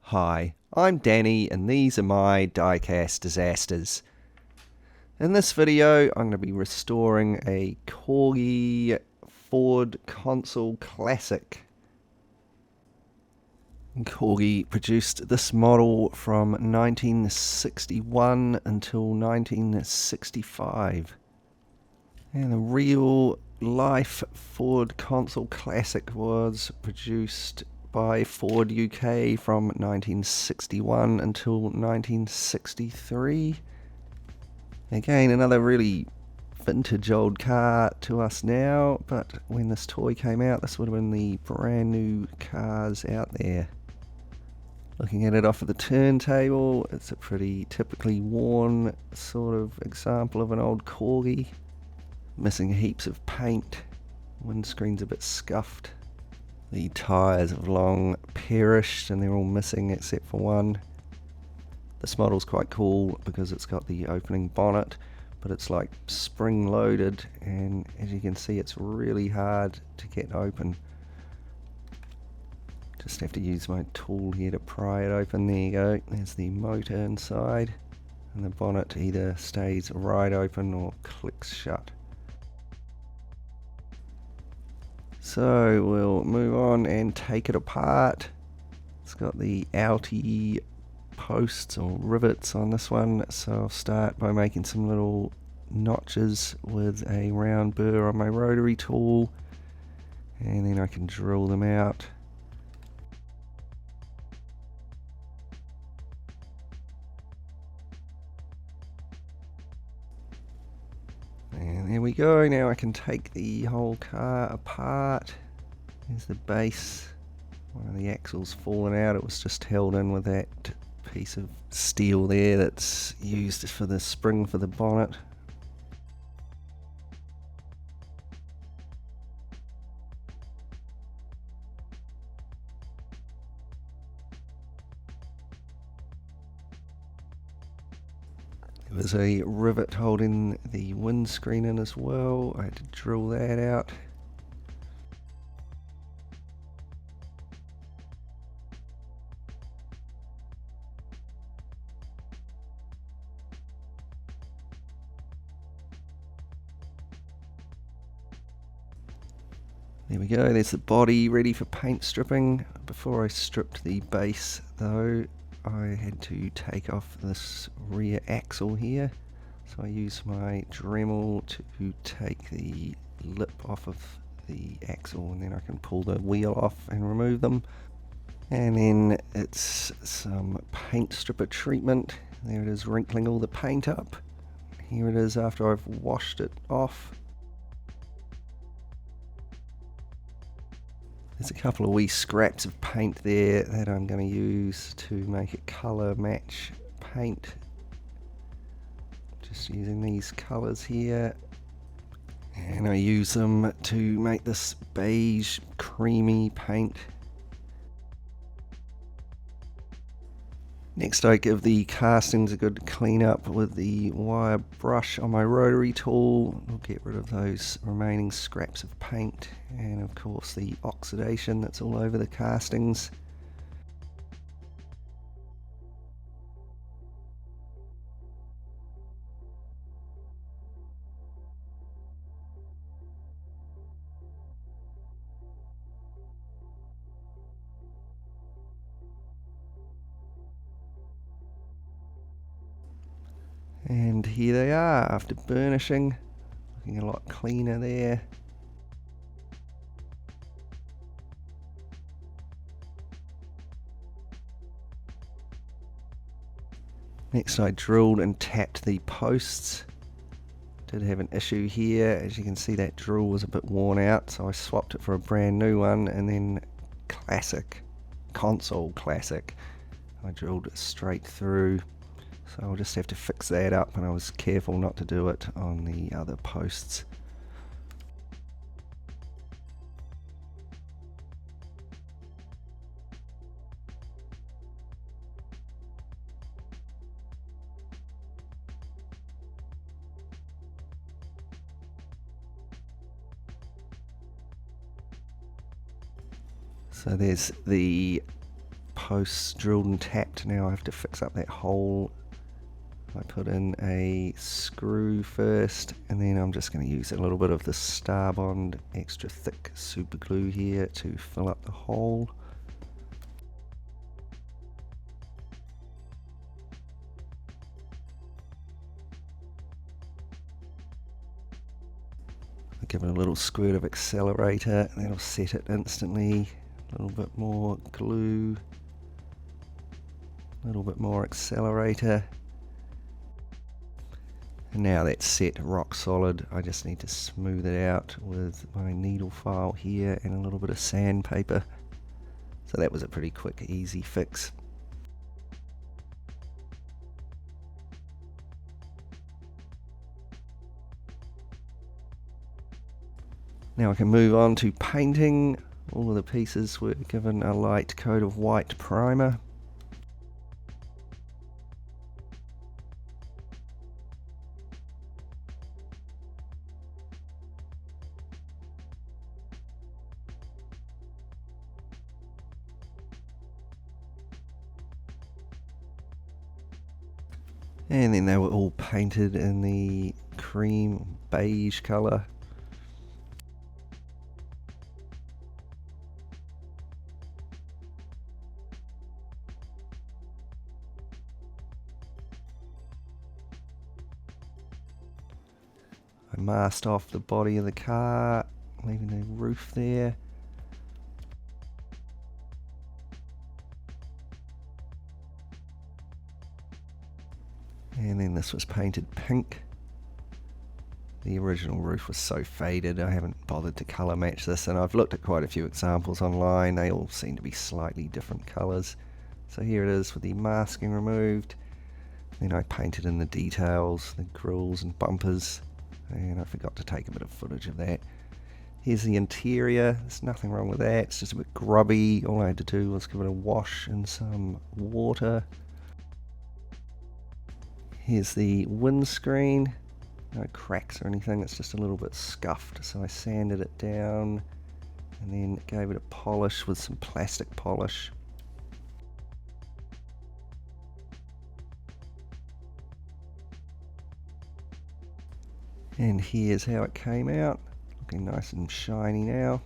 Hi, I'm Danny and these are my Diecast Disasters. In this video I'm going to be restoring a Corgi Ford Consul Classic. Corgi produced this model from 1961 until 1965. And the real life Ford Consul Classic was produced by Ford UK from 1961 until 1963. Again, another really vintage old car to us now, but when this toy came out, this would have been the brand new cars out there. Looking at it off of the turntable, it's a pretty typically worn sort of example of an old Corgi. Missing heaps of paint, windscreen's a bit scuffed. The tyres have long perished and they're all missing except for one. This model's quite cool because it's got the opening bonnet, but it's like spring loaded, and as you can see it's really hard to get open. Just have to use my tool here to pry it open. There you go, there's the motor inside, and the bonnet either stays right open or clicks shut. So we'll move on and take it apart. It's got the outie posts or rivets on this one, so I'll start by making some little notches with a round burr on my rotary tool, and then I can drill them out. And there we go, now I can take the whole car apart. There's the base. One of the axles fallen out, it was just held in with that piece of steel there that's used for the spring for the bonnet. There was a rivet holding the windscreen in as well. I had to drill that out. There we go, there's the body ready for paint stripping. Before I stripped the base though, I had to take off this rear axle here. So I used my Dremel to take the lip off of the axle, and then I can pull the wheel off and remove them. And then it's some paint stripper treatment. There it is, wrinkling all the paint up. Here it is after I've washed it off. There's a couple of wee scraps of paint there that I'm going to use to make it colour match paint. Just using these colours here. And I use them to make this beige creamy paint. Next I give the castings a good clean up with the wire brush on my rotary tool. We'll get rid of those remaining scraps of paint and of course the oxidation that's all over the castings. And here they are after burnishing, looking a lot cleaner there. Next I drilled and tapped the posts. Did have an issue here, as you can see that drill was a bit worn out, so I swapped it for a brand new one, and then Consul Classic, I drilled it straight through. So I'll just have to fix that up, and I was careful not to do it on the other posts. So there's the posts drilled and tapped. Now I have to fix up that hole. I put in a screw first, and then I'm just going to use a little bit of the Starbond extra thick super glue here to fill up the hole. Give it a little squirt of accelerator, that'll set it instantly. A little bit more glue, a little bit more accelerator. And now that's set rock solid. I just need to smooth it out with my needle file here and a little bit of sandpaper. So that was a pretty quick, easy fix. Now I can move on to painting. All of the pieces were given a light coat of white primer. And then they were all painted in the cream beige colour. I masked off the body of the car, leaving the roof there. And then this was painted pink. The original roof was so faded, I haven't bothered to colour match this, and I've looked at quite a few examples online. They all seem to be slightly different colours. So here it is with the masking removed. Then I painted in the details, the grills and bumpers, and I forgot to take a bit of footage of that. Here's the interior. There's nothing wrong with that. It's just a bit grubby. All I had to do was give it a wash in some water. Here's the windscreen. No cracks or anything. It's just a little bit scuffed. So I sanded it down and then gave it a polish with some plastic polish. And here's how it came out, looking nice and shiny now.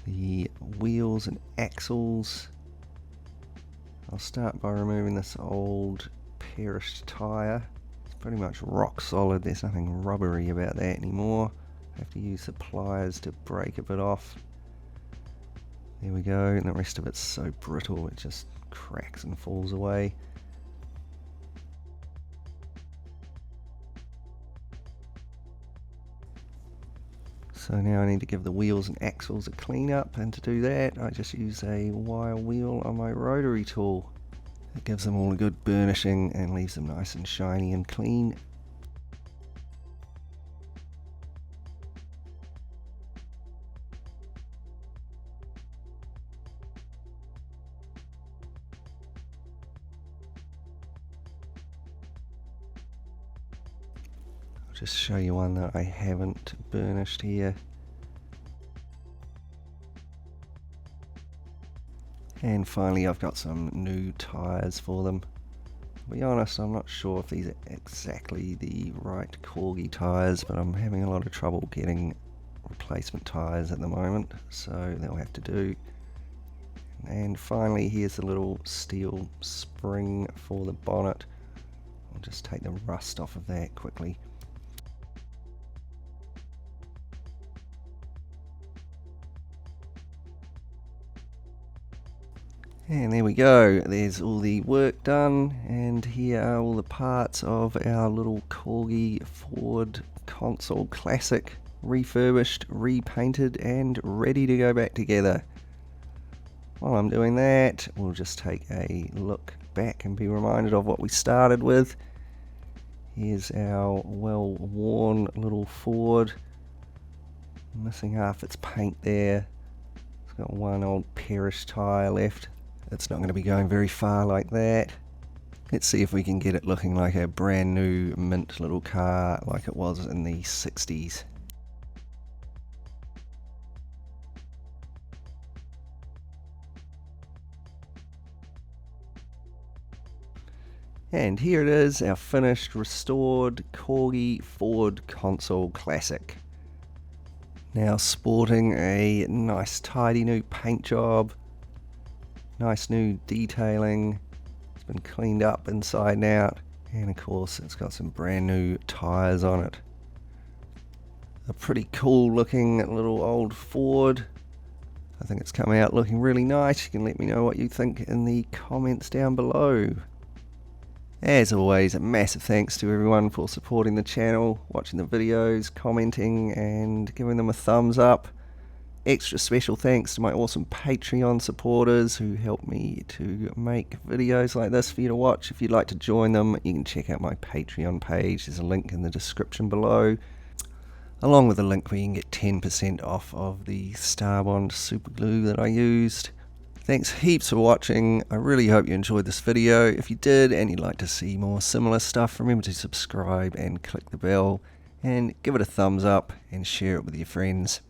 The wheels and axles. I'll start by removing this old perished tyre. It's pretty much rock solid, there's nothing rubbery about that anymore. I have to use the pliers to break a bit off. There we go, and the rest of it's so brittle it just cracks and falls away. So now I need to give the wheels and axles a clean up, and to do that I just use a wire wheel on my rotary tool. It gives them all a good burnishing and leaves them nice and shiny and clean. Just show you one that I haven't burnished here. And finally I've got some new tyres for them. To be honest, I'm not sure if these are exactly the right Corgi tyres, but I'm having a lot of trouble getting replacement tyres at the moment, so they'll have to do. And finally here's the little steel spring for the bonnet. I'll just take the rust off of that quickly. And there we go, there's all the work done, and here are all the parts of our little Corgi Ford Consul Classic, refurbished, repainted and ready to go back together. While I'm doing that, we'll just take a look back and be reminded of what we started with. Here's our well-worn little Ford, missing half its paint there. It's got one old perished tyre left. It's not going to be going very far like that. Let's see if we can get it looking like a brand new mint little car like it was in the 60s. And here it is, our finished, restored Corgi Ford Consul Classic. Now sporting a nice tidy new paint job, nice new detailing. It's been cleaned up inside and out, and of course it's got some brand new tyres on it. A pretty cool looking little old Ford. I think it's come out looking really nice. You can let me know what you think in the comments down below. As always, a massive thanks to everyone for supporting the channel, watching the videos, commenting and giving them a thumbs up. Extra special thanks to my awesome Patreon supporters who help me to make videos like this for you to watch. If you'd like to join them, you can check out my Patreon page. There's a link in the description below, along with a link where you can get 10% off of the Starbond super glue that I used. Thanks heaps for watching. I really hope you enjoyed this video. If you did and you'd like to see more similar stuff, remember to subscribe and click the bell and give it a thumbs up and share it with your friends.